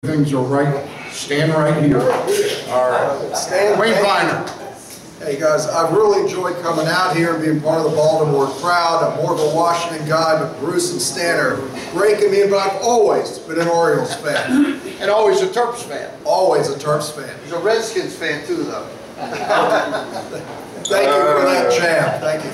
Things are right. Stand right here. All right. Stan, Wayne Viner. Hey guys, I've really enjoyed coming out here and being part of the Baltimore crowd. I'm more of a Washington guy, but Bruce and Stan are breaking me in, but I've always been an Orioles fan. And always a Terps fan. Always a Terps fan. He's a Redskins fan too, though. Thank you for that jam. Thank you.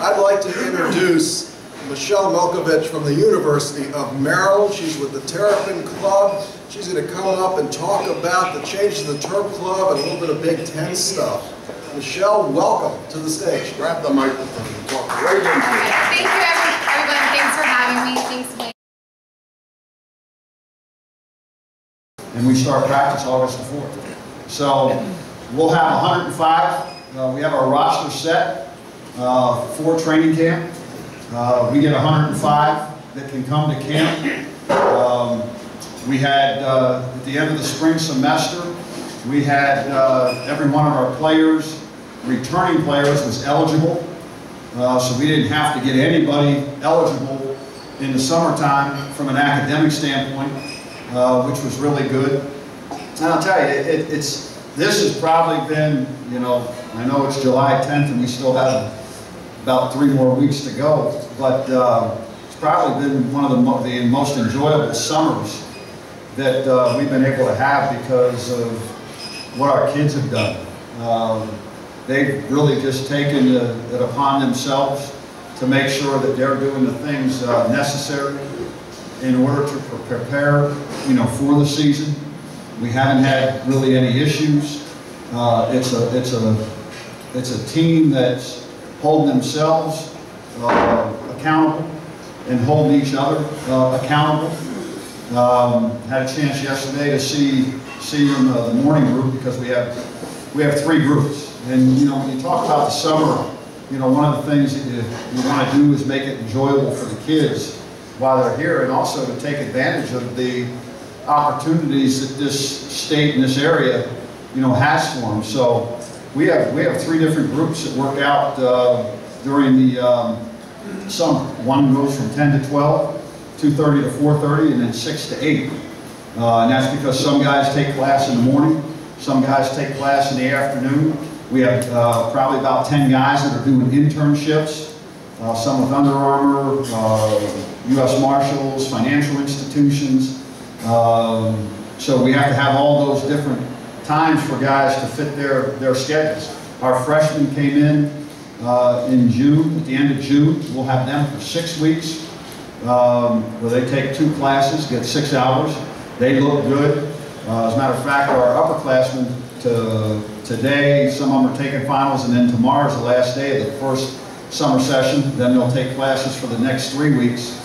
I'd like to introduce Michelle Milkovich from the University of Maryland. She's with the Terrapin Club. She's going to come up and talk about the changes to the Terp Club and a little bit of Big Ten stuff. Michelle, welcome to the stage. Grab the microphone. Walk right into it. Thank you, everyone. Thanks for having me. Thanks, Wayne. And we start practice August the 4th. So we'll have 105. We have our roster set for training camp. We get 105 that can come to camp. We had, at the end of the spring semester, we had every one of our players, returning players, was eligible. So we didn't have to get anybody eligible in the summertime from an academic standpoint, which was really good. And I'll tell you, this has probably been, you know, I know it's July 10th and we still have about 3 more weeks to go, but it's probably been one of the most enjoyable summers that we've been able to have because of what our kids have done. They've really just taken it upon themselves to make sure that they're doing the things necessary in order to prepare, you know, for the season. We haven't had really any issues. It's a team that's holding themselves accountable and holding each other accountable. Had a chance yesterday to see the morning group because we have 3 groups. And you know, when you talk about the summer, you know, one of the things that you want to do is make it enjoyable for the kids while they're here, and also to take advantage of the opportunities that this state and this area, you know, has for them. So we have 3 different groups that work out during the summer. One goes from 10 to 12, 2:30 to 4:30, and then 6 to 8. And that's because some guys take class in the morning, some guys take class in the afternoon. We have probably about 10 guys that are doing internships, some with Under Armour, U.S. Marshals, financial institutions. So we have to have all those different times for guys to fit their schedules. Our freshmen came in June, at the end of June. We'll have them for 6 weeks, where they take 2 classes, get 6 hours. They look good. As a matter of fact, our upperclassmen today, some of them are taking finals, and then tomorrow's the last day of the first summer session. Then they'll take classes for the next 3 weeks,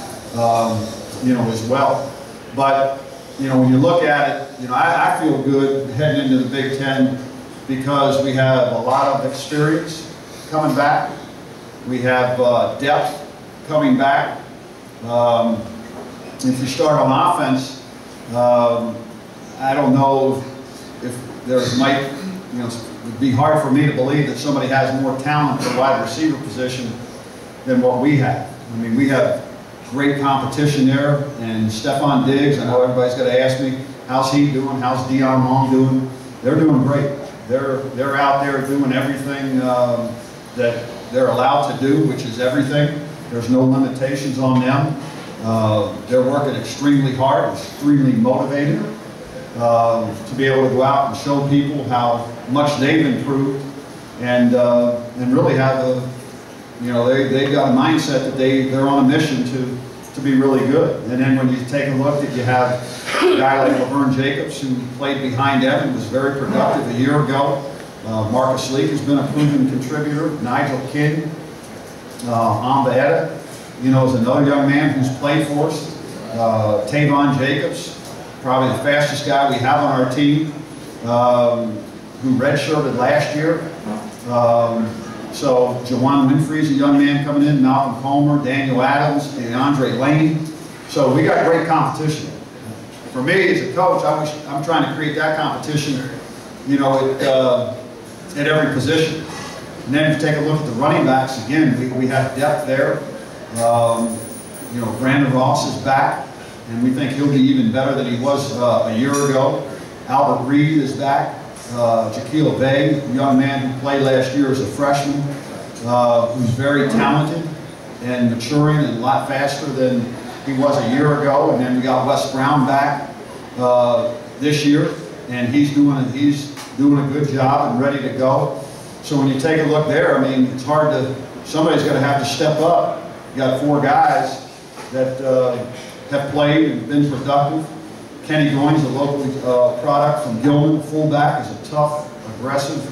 you know, as well. But you know, when you look at it, you know, I feel good heading into the Big Ten because we have a lot of experience coming back. We have depth coming back. If you start on offense, I don't know if you know, it would be hard for me to believe that somebody has more talent at the wide receiver position than what we have. I mean, we have great competition there, and Stephon Diggs, I know everybody's got to ask me, how's he doing? How's Dion Long doing? They're doing great. They're out there doing everything that they're allowed to do, which is everything. There's no limitations on them. They're working extremely hard, extremely motivated to be able to go out and show people how much they've improved, and really have you know, they've got a mindset that they're on a mission to be really good. And then when you take a look that you have a guy like Laverne Jacobs, who played behind Evan, was very productive a year ago. Marcus Lee has been a proven contributor. Nigel Kidd, Amba Etta, you know, is another young man who's played for us. Tavon Jacobs, probably the fastest guy we have on our team, who redshirted last year. So Jawan Winfrey's a young man coming in, Malcolm Comer, Daniel Adams, and Andre Lane. So we got great competition. For me as a coach, I'm trying to create that competition, you know, at every position. And then if you take a look at the running backs, again, we have depth there. You know, Brandon Ross is back. and we think he'll be even better than he was a year ago. Albert Reed is back. Jaquil Bay, a young man who played last year as a freshman, who's very talented and maturing and a lot faster than he was a year ago. And then we got Wes Brown back this year, and he's doing a good job and ready to go. So when you take a look there, I mean, it's hard to, somebody's going to have to step up. You got 4 guys that have played and been productive. Kenny Goins, a local product from Gilman, fullback, is a tough, aggressive,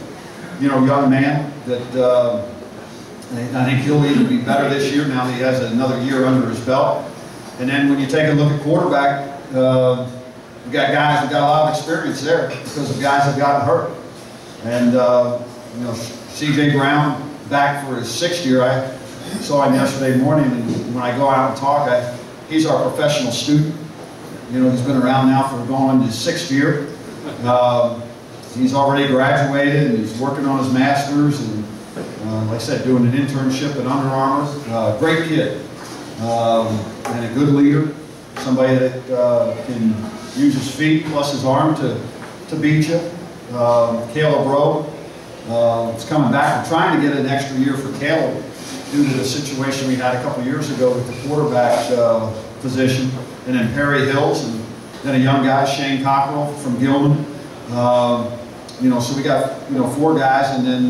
young man that I think he'll even be better this year now that he has another year under his belt. And then when you take a look at quarterback, we got guys that got a lot of experience there because of guys that gotten hurt. And C.J. Brown back for his 6th year. I saw him yesterday morning, and when I go out and talk, he's our professional student. He's been around now for going into his 6th year. He's already graduated, and he's working on his master's, and like I said, doing an internship at Under Armour. Great kid, and a good leader. Somebody that can use his feet plus his arm to beat you. Caleb Rowe is coming back. We're trying to get an extra year for Caleb due to the situation we had a couple years ago with the quarterback position. And then Perry Hills, and then a young guy, Shane Cockrell from Gilman. So we got 4 guys, and then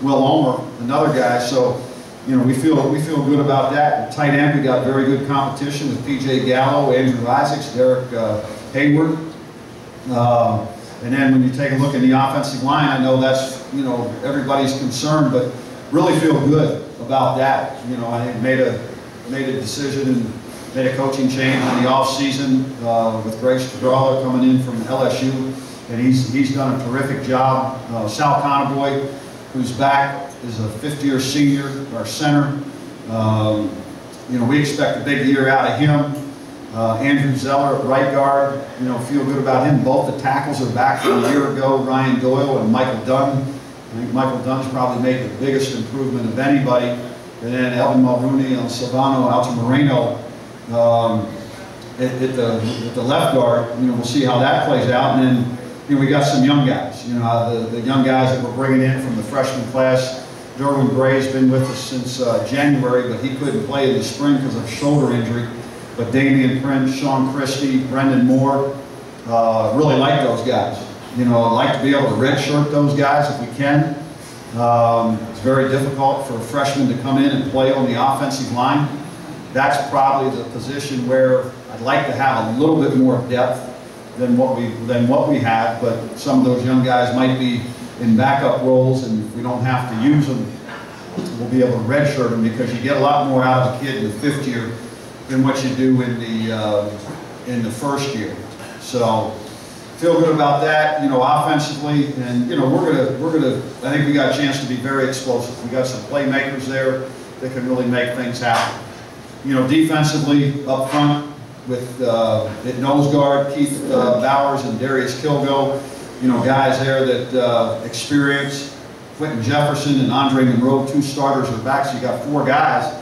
Will Ulmer, another guy. So we feel good about that. At tight end, we got very good competition with P.J. Gallo, Andrew Isaacs, Derek Hayward. And then when you take a look at the offensive line, I know that's everybody's concern, but really feel good about that. I made a decision and made a coaching change in the off-season with Greg Stradala coming in from LSU, and he's done a terrific job. Sal Conaboy, who's back, is a 5th-year senior, our center. We expect a big year out of him. Andrew Zeller at right guard, feel good about him. Both the tackles are back from a year ago, Ryan Doyle and Michael Dunn. I think Michael Dunn's probably made the biggest improvement of anybody. And then Elvin Mulrooney and Silvano Altamirano at the left guard. We'll see how that plays out. And then we got some young guys. The young guys that we're bringing in from the freshman class. Derwin Gray's been with us since January, but he couldn't play in the spring because of shoulder injury. But Damian Prince, Sean Christie, Brendan Moore, really like those guys. I'd like to be able to redshirt those guys if we can. It's very difficult for a freshman to come in and play on the offensive line. That's probably the position where I'd like to have a little bit more depth than what we have. But some of those young guys might be in backup roles, and if we don't have to use them, we'll be able to redshirt them because you get a lot more out of a kid in the 5th year than what you do in the 1st year. So feel good about that, offensively, and we're gonna. I think we got a chance to be very explosive. We got some playmakers there that can really make things happen. Defensively up front with at nose guard Keith Bowers and Darius Kilgo, guys there that experience. Quentin Jefferson and Andre Monroe, 2 starters are back, so you got 4 guys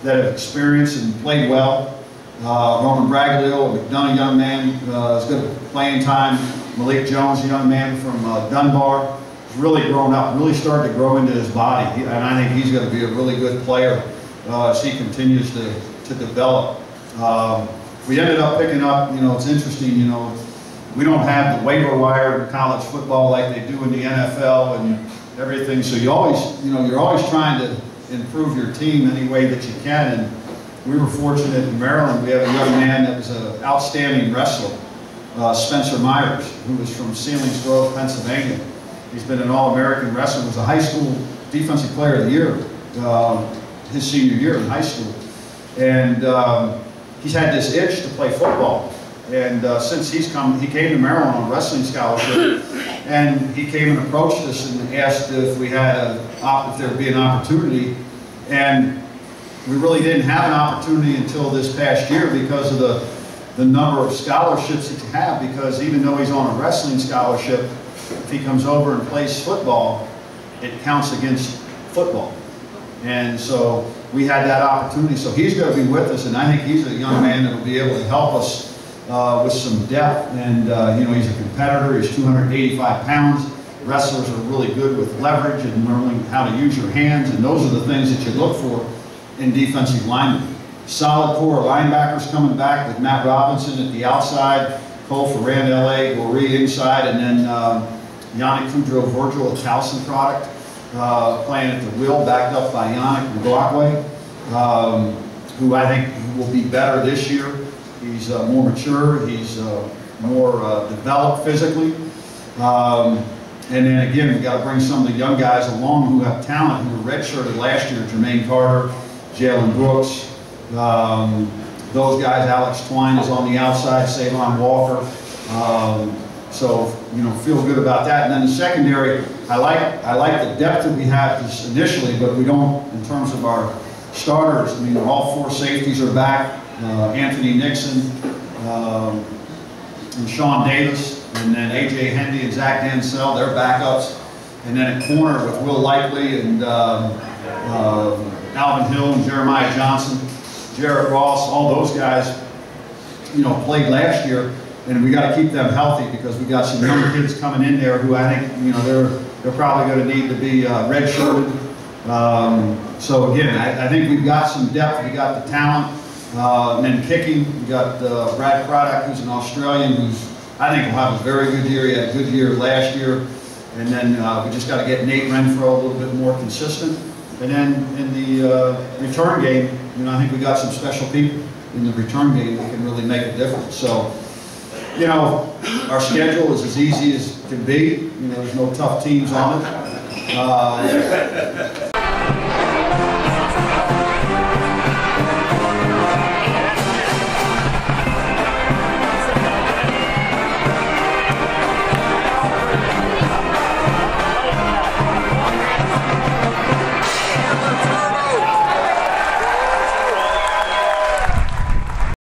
that have experienced and played well. Roman Bragalio, a McDonough young man, is good at playing time. Malik Jones, a young man from Dunbar, has really grown up, really started to grow into his body. And I think he's going to be a really good player as he continues to develop. We ended up picking up, it's interesting, we don't have the waiver wire in college football like they do in the NFL and everything. So you always, you're always trying to improve your team any way that you can. And we were fortunate in Maryland. We have a young man that was an outstanding wrestler, Spencer Myers, who was from Selinsgrove, Pennsylvania. He's been an All-American wrestler. Was a high school defensive player of the year, his senior year in high school. And he's had this itch to play football. And since he came to Maryland on a wrestling scholarship, and he came and approached us and asked if we had if there would be an opportunity. And we really didn't have an opportunity until this past year because of the number of scholarships that you have, because even though he's on a wrestling scholarship, if he comes over and plays football, it counts against football. And so we had that opportunity. So he's going to be with us, and I think he's a young man that will be able to help us with some depth. And you know, he's a competitor. He's 285 pounds. Wrestlers are really good with leverage and learning how to use your hands, and those are the things that you look for in defensive linemen. Solid core linebackers coming back with Matt Robinson at the outside, Cole Ferrand, LA, Goree inside, and then Yannick Kudrow-Virgil, a Towson product, playing at the wheel, backed up by Yannick Mugakwe, who I think will be better this year. He's more mature, he's more developed physically. And then again, we've got to bring some of the young guys along who have talent, who were redshirted last year. Jermaine Carter, Jalen Brooks, those guys. Alex Twine is on the outside, Savon Walker. So, you know, feel good about that. And then the secondary, I like the depth that we have just initially, but we don't, in terms of our starters, I mean, all 4 safeties are back. Anthony Nixon, and Sean Davis, and then A.J. Hendy and Zach Dansell, they're backups. And then at corner with Will Likely and Alvin Hill and Jeremiah Johnson, Jarrett Ross, all those guys, you know, played last year, and we got to keep them healthy because we got some younger kids coming in there who I think, you know, they're probably going to need to be redshirted. So again, I think we've got some depth, we got the talent. And then kicking, we got Brad Craddock, who's an Australian, who's I think will have a very good year. He had a good year last year. And then we just got to get Nate Renfro a little bit more consistent. And then in the return game, you know, I think we got some special people in the return game that can really make a difference. So, you know, our schedule is as easy as can be. You know, there's no tough teams on it.